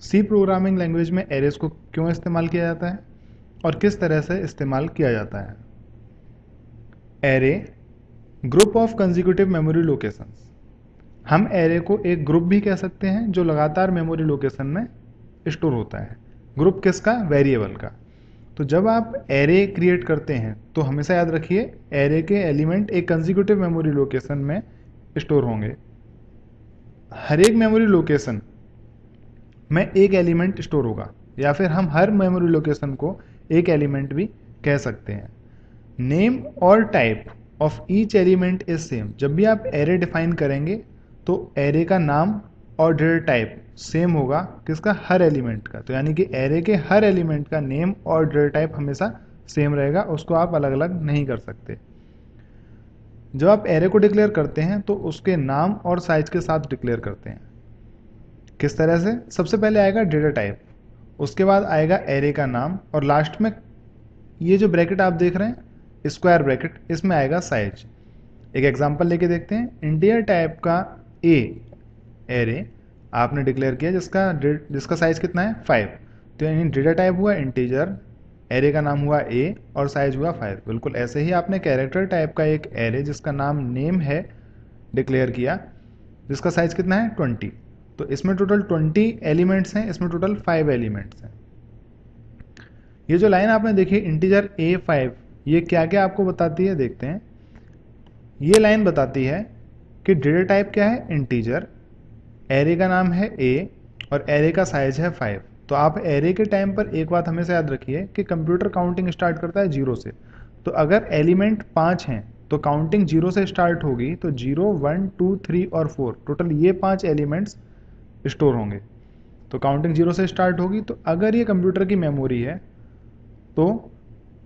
सी programming language में arrays को क्यों इस्तेमाल किया जाता है और किस तरह से इस्तेमाल किया जाता है। Array group of consecutive memory locations. हम एरे को एक ग्रुप भी कह सकते हैं जो लगातार मेमोरी लोकेशन में स्टोर होता है। ग्रुप किसका? वेरिएबल का। तो जब आप एरे क्रिएट करते हैं तो हमेशा याद रखिए एरे के एलिमेंट एक कंसेक्यूटिव मेमोरी लोकेशन में स्टोर होंगे। हर एक मेमोरी लोकेशन में एक एलिमेंट स्टोर होगा, या फिर हम हर मेमोरी लोकेशन को एक एलिमेंट भी कह सकते हैं। नेम और type of each element is same. जब भी आप एरे डिफाइन करेंगे तो एरे का नाम और डेटा टाइप सेम होगा किसका? हर एलिमेंट का। तो यानी कि एरे के हर एलिमेंट का नेम और डेटा टाइप हमेशा सेम रहेगा, उसको आप अलग अलग नहीं कर सकते। जब आप एरे को डिक्लेयर करते हैं तो उसके नाम और साइज के साथ डिक्लेयर करते हैं। किस तरह से? सबसे पहले आएगा डेटा टाइप, उसके बाद आएगा एरे का नाम, और लास्ट में ये जो ब्रैकेट आप देख रहे हैं स्क्वायर ब्रैकेट, इसमें आएगा साइज। एक एग्जांपल लेके देखते हैं। इंटीजर टाइप का ए एरे आपने डिक्लेयर किया जिसका साइज कितना है? 5। तो यानी डेटा टाइप हुआ इंटीजर, एरे का नाम हुआ ए और साइज हुआ 5। बिल्कुल ऐसे ही आपने कैरेक्टर टाइप का एक एरे जिसका नाम नेम है डिक्लेयर किया, जिसका साइज कितना है? 20। तो इसमें टोटल 20 एलिमेंट्स हैं, इसमें टोटल 5 एलिमेंट्स हैं। ये जो लाइन आपने देखी इंटीजर A5, ये क्या क्या आपको बताती है देखते हैं। ये लाइन बताती है कि डेटा टाइप क्या है? इंटीजर, एरे का नाम है A और एरे का साइज है 5। तो आप एरे के टाइम पर एक बात हमेशा याद रखिए कि कंप्यूटर काउंटिंग स्टार्ट करता है 0 से। तो अगर एलिमेंट 5 हैं तो काउंटिंग 0 से स्टार्ट होगी, तो 0, 1, 2, 3 और 4 टोटल ये 5 एलिमेंट्स स्टोर होंगे। तो काउंटिंग 0 से स्टार्ट होगी। तो अगर ये कंप्यूटर की मेमोरी है तो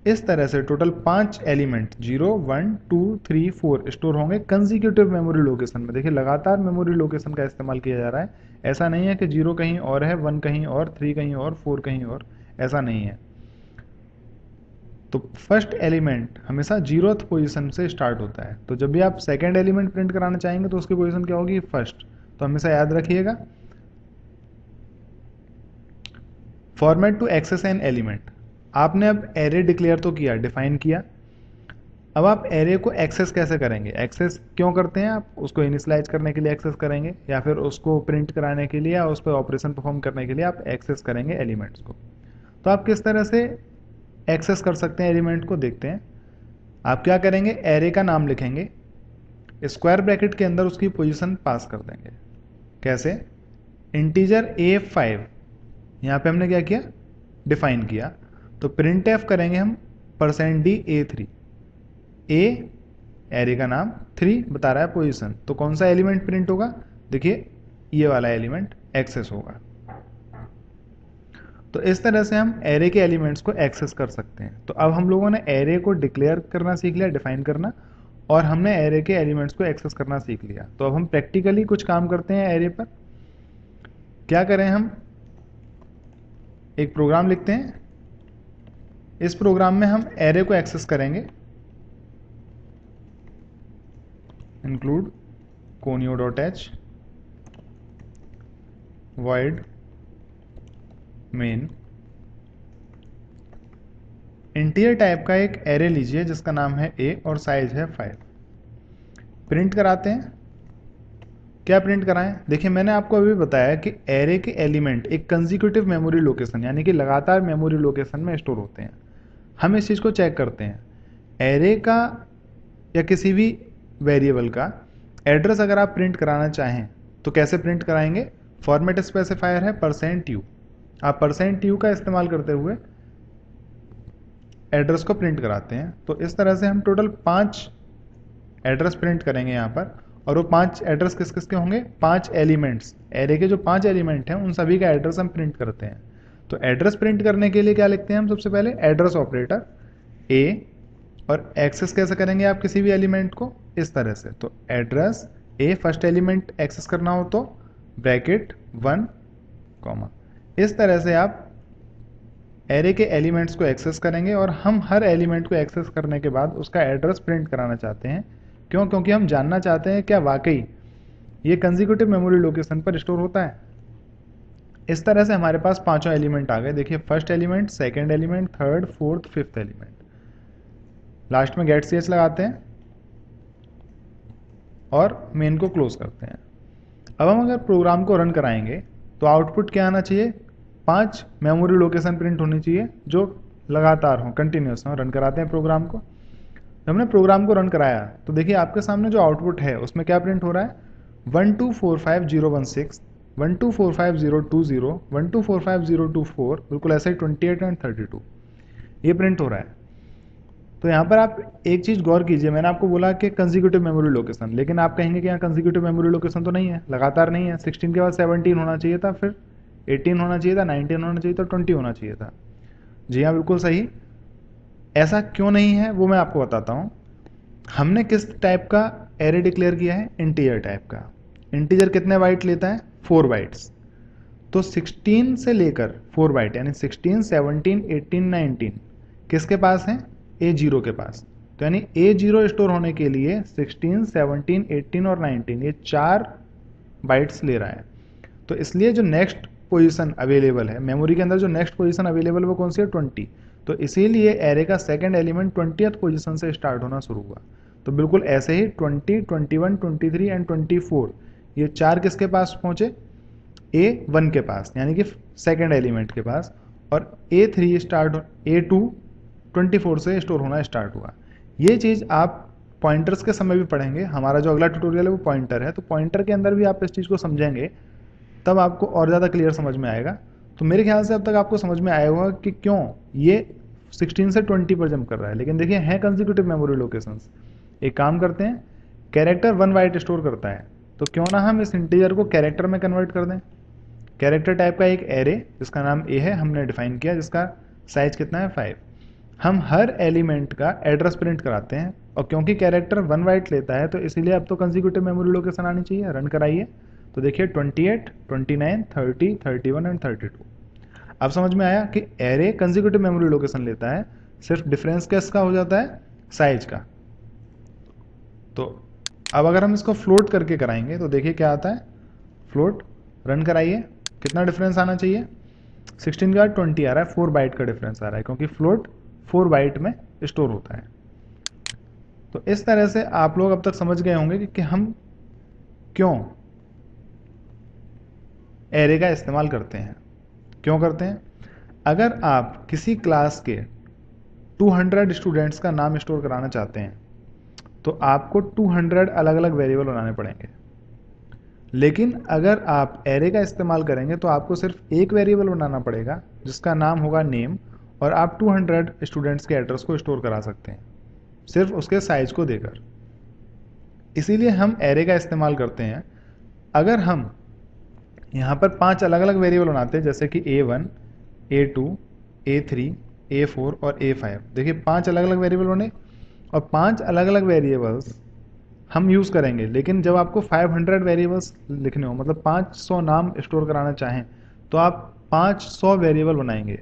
इस तरह से टोटल 5 एलिमेंट 0, 1, 2, 3, 4 स्टोर होंगे कंसेक्यूटिव मेमोरी लोकेशन में। देखिए लगातार मेमोरी लोकेशन का इस्तेमाल किया जा रहा है। ऐसा नहीं है कि 0 कहीं और है, 1 कहीं और, 3 कहीं और, 4 कहीं और, ऐसा नहीं है। तो फर्स्ट एलिमेंट हमेशा 0th पोजीशन से स्टार्ट होता है। तो जब भी आप सेकेंड एलिमेंट प्रिंट कराना चाहेंगे तो उसकी पोजीशन क्या होगी? फर्स्ट। तो हमेशा याद रखिएगा format to access an element. आपने अब एरे डिक्लेयर तो किया, डिफाइन किया। अब आप एरे को एक्सेस कैसे करेंगे? एक्सेस क्यों करते हैं? आप उसको इनिशियलाइज करने के लिए एक्सेस करेंगे, या फिर उसको प्रिंट कराने के लिए, या उस पर ऑपरेशन परफॉर्म करने के लिए आप एक्सेस करेंगे एलिमेंट्स को। तो आप किस तरह से एक्सेस कर सकते हैं एलिमेंट को देखते हैं। आप क्या करेंगे? एरे का नाम लिखेंगे, स्क्वायर ब्रैकेट के अंदर उसकी पोजीशन पास कर देंगे। कैसे? इंटीजर A5 यहाँ पे हमने क्या किया? डिफाइन किया। तो प्रिंट एफ करेंगे हम %d A3। ए एरे का नाम, 3 बता रहा है पोजीशन, तो कौन सा एलिमेंट प्रिंट होगा? देखिए ये वाला एलिमेंट एक्सेस होगा। तो इस तरह से हम एरे के एलिमेंट्स को एक्सेस कर सकते हैं। तो अब हम लोगों ने एरे को डिक्लेयर करना सीख लिया, डिफाइन करना, और हमने एरे के एलिमेंट्स को एक्सेस करना सीख लिया। तो अब हम प्रैक्टिकली कुछ काम करते हैं एरे पर। क्या करें? हम एक प्रोग्राम लिखते हैं। इस प्रोग्राम में हम एरे को एक्सेस करेंगे। Include conio.h void main। Integer type का एक एरे लीजिए जिसका नाम है a और साइज है 5। प्रिंट कराते हैं। क्या प्रिंट कराएं? देखिए मैंने आपको अभी बताया कि एरे के एलिमेंट एक कंसेक्यूटिव मेमोरी लोकेशन यानी कि लगातार मेमोरी लोकेशन में स्टोर होते हैं। हम इस चीज़ को चेक करते हैं। एरे का या किसी भी वेरिएबल का एड्रेस अगर आप प्रिंट कराना चाहें तो कैसे प्रिंट कराएंगे? फॉर्मेट स्पेसिफायर है %u। आप %u का इस्तेमाल करते हुए एड्रेस को प्रिंट कराते हैं। तो इस तरह से हम टोटल 5 एड्रेस प्रिंट करेंगे यहाँ पर, और वो 5 एड्रेस किस किस के होंगे? 5 एलिमेंट्स, एरे के जो 5 एलिमेंट हैं उन सभी का एड्रेस हम प्रिंट करते हैं। तो एड्रेस प्रिंट करने के लिए क्या लिखते हैं हम? सबसे पहले एड्रेस ऑपरेटर ए, और एक्सेस कैसे करेंगे आप किसी भी एलिमेंट को? इस तरह से। तो address A, first element access करना हो तो ब्रैकेट 1, कॉमा। इस तरह से आप एरे के एलिमेंट्स को एक्सेस करेंगे, और हम हर एलिमेंट को एक्सेस करने के बाद उसका एड्रेस प्रिंट कराना चाहते हैं। क्यों? क्योंकि हम जानना चाहते हैं क्या वाकई ये कंसेक्यूटिव मेमोरी लोकेशन पर स्टोर होता है। इस तरह से हमारे पास पांचों एलिमेंट आ गए। देखिए first element, second element, third, fourth, fifth element. Last में गेट ch लगाते हैं और मेन को क्लोज करते हैं। अब हम अगर प्रोग्राम को रन कराएंगे तो आउटपुट क्या आना चाहिए? 5 मेमोरी लोकेशन प्रिंट होनी चाहिए जो लगातार हो, कंटिन्यूस हो। रन कराते हैं प्रोग्राम को। जब हमने प्रोग्राम को रन कराया तो देखिए आपके सामने जो आउटपुट है उसमें क्या प्रिंट हो रहा है? 1245016, 1245020, 1245024, बिल्कुल ऐसे ही 28 एंड 32 ये प्रिंट हो रहा है। तो यहाँ पर आप एक चीज़ गौर कीजिए, मैंने आपको बोला कि कंसेक्यूटिव मेमोरी लोकेशन, लेकिन आप कहेंगे कि यहाँ कंसेक्यूटिव मेमोरी लोकेशन तो नहीं है, लगातार नहीं है। 16 के बाद 17 होना चाहिए था, फिर 18 होना चाहिए था, 19 होना चाहिए था, 20 होना चाहिए था। जी हाँ, बिल्कुल सही। ऐसा क्यों नहीं है वो मैं आपको बताता हूँ। हमने किस टाइप का एरे डिक्लेयर किया है? इंटीजर टाइप का। इंटीजर कितने बाइट लेता है? 4 बाइट्स। तो 16 से लेकर 4 बाइट यानी 16, 17, 18, 19 किसके पास है? A0 के पास। तो यानी A0 स्टोर होने के लिए 16, 17, 18 और 19 ये 4 बाइट्स ले रहा है। तो इसलिए जो नेक्स्ट पोजीशन अवेलेबल है मेमोरी के अंदर, जो नेक्स्ट पोजीशन अवेलेबल है वो कौन सी है? 20। तो इसीलिए एरे का सेकंड एलिमेंट 20th पोजीशन से स्टार्ट होना शुरू हुआ। तो बिल्कुल ऐसे ही 20, 21, 23 एंड 24 ये 4 किसके पास पहुंचे? A1 के पास यानी कि सेकंड एलिमेंट के पास। और A3 स्टार्ट, A2 24 से स्टोर होना स्टार्ट हुआ। ये चीज़ आप पॉइंटर्स के समय भी पढ़ेंगे। हमारा जो अगला ट्यूटोरियल है वो पॉइंटर है, तो पॉइंटर के अंदर भी आप इस चीज़ को समझेंगे, तब आपको और ज़्यादा क्लियर समझ में आएगा। तो मेरे ख्याल से अब तक आपको समझ में आया होगा कि क्यों ये 16 से 20 पर जंप कर रहा है। लेकिन देखिए हैं कंसेक्यूटिव मेमोरी लोकेशंस। एक काम करते हैं, कैरेक्टर 1 बाइट स्टोर करता है, तो क्यों ना हम इस इंटीजर को कैरेक्टर में कन्वर्ट कर दें। कैरेक्टर टाइप का एक एरे जिसका नाम ए है हमने डिफाइन किया, जिसका साइज कितना है? 5। हम हर एलिमेंट का एड्रेस प्रिंट कराते हैं, और क्योंकि कैरेक्टर 1 बाइट लेता है तो इसीलिए अब तो कंसेक्यूटिव मेमोरी लोकेशन आनी चाहिए। रन कराइए तो देखिए 28, 29, 30, 31 एंड 32। अब समझ में आया कि एरे कंसेक्यूटिव मेमोरी लोकेशन लेता है, सिर्फ डिफरेंस किसका हो जाता है? साइज का। तो अब अगर हम इसको फ्लोट करके कराएंगे तो देखिए क्या आता है? फ्लोट। रन कराइए, कितना डिफरेंस आना चाहिए? 16 का 20 आ रहा है, 4 बाइट का डिफरेंस आ रहा है, क्योंकि फ्लोट 4 बाइट में स्टोर होता है। तो इस तरह से आप लोग अब तक समझ गए होंगे कि हम क्यों एरे का इस्तेमाल करते हैं, क्यों करते हैं। अगर आप किसी क्लास के 200 स्टूडेंट्स का नाम स्टोर कराना चाहते हैं तो आपको 200 अलग अलग वेरिएबल बनाने पड़ेंगे। लेकिन अगर आप एरे का इस्तेमाल करेंगे तो आपको सिर्फ एक वेरिएबल बनाना पड़ेगा जिसका नाम होगा नेम, और आप 200 स्टूडेंट्स के एड्रेस को स्टोर करा सकते हैं सिर्फ उसके साइज को देकर। इसीलिए हम एरे का इस्तेमाल करते हैं। अगर हम यहाँ पर 5 अलग अलग वेरिएबल बनाते हैं, जैसे कि A1, A2, A3, A4 और A5, देखिए 5 अलग अलग वेरिएबल बने, और 5 अलग अलग वेरिएबल्स हम यूज़ करेंगे। लेकिन जब आपको 500 वेरिएबल्स लिखने हो, मतलब 500 नाम स्टोर कराना चाहें, तो आप 500 वेरिएबल बनाएंगे,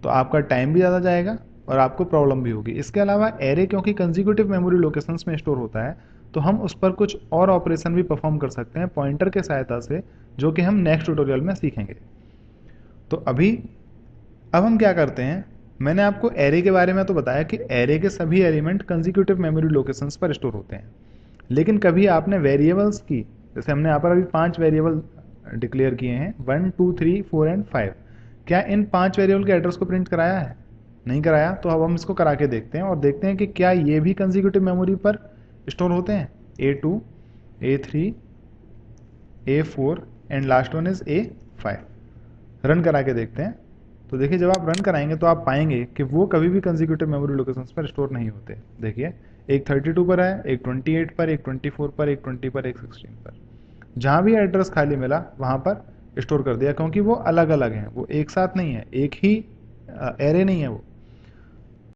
तो आपका टाइम भी ज़्यादा जाएगा और आपको प्रॉब्लम भी होगी। इसके अलावा एरे क्योंकि कंसेक्यूटिव मेमोरी लोकेशंस में स्टोर होता है, तो हम उस पर कुछ और ऑपरेशन भी परफॉर्म कर सकते हैं पॉइंटर के सहायता से, जो कि हम नेक्स्ट ट्यूटोरियल में सीखेंगे। तो अब हम क्या करते हैं, मैंने आपको एरे के बारे में तो बताया कि एरे के सभी एलिमेंट कंसेक्यूटिव मेमोरी लोकेशंस पर स्टोर होते हैं। लेकिन कभी आपने वेरिएबल्स की, जैसे हमने यहाँ पर अभी 5 वेरिएबल डिक्लेयर किए हैं, 1, 2, 3, 4 एंड 5, क्या इन 5 वेरिएबल के एड्रेस को प्रिंट कराया है? नहीं कराया। तो अब हम इसको करा के देखते हैं और देखते हैं कि क्या ये भी कंसेक्यूटिव मेमोरी पर स्टोर होते हैं। A2, A3, A4 and last one is A5। Run करा के देखते हैं। तो देखिए जब आप रन कराएंगे तो आप पाएंगे कि वो कभी भी कंसेक्यूटिव मेमोरी लोकेशंस पर स्टोर नहीं होते। देखिए एक 32 पर है, एक 28 पर, एक 24 पर, एक 20 पर, एक 16 पर। जहाँ भी एड्रेस खाली मिला वहाँ पर स्टोर कर दिया, क्योंकि वो अलग अलग हैं, वो एक साथ नहीं है, एक ही एरे नहीं है वो।